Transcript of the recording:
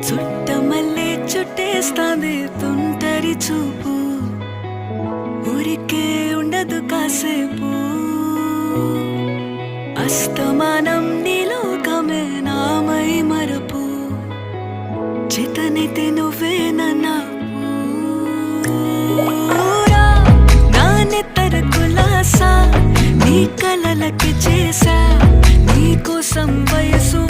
చుట్టమల్లే చుట్టేస్తాంది తుంటరి చూపు, ఊరికే ఉండదు కాసేపు. అస్తమానం నీలోకమే నామై మరపు, చేతనైతే నువ్వే నాన్నెత్తర కులాసా నీ కలలకి చేసా, నీ కోసం వయసు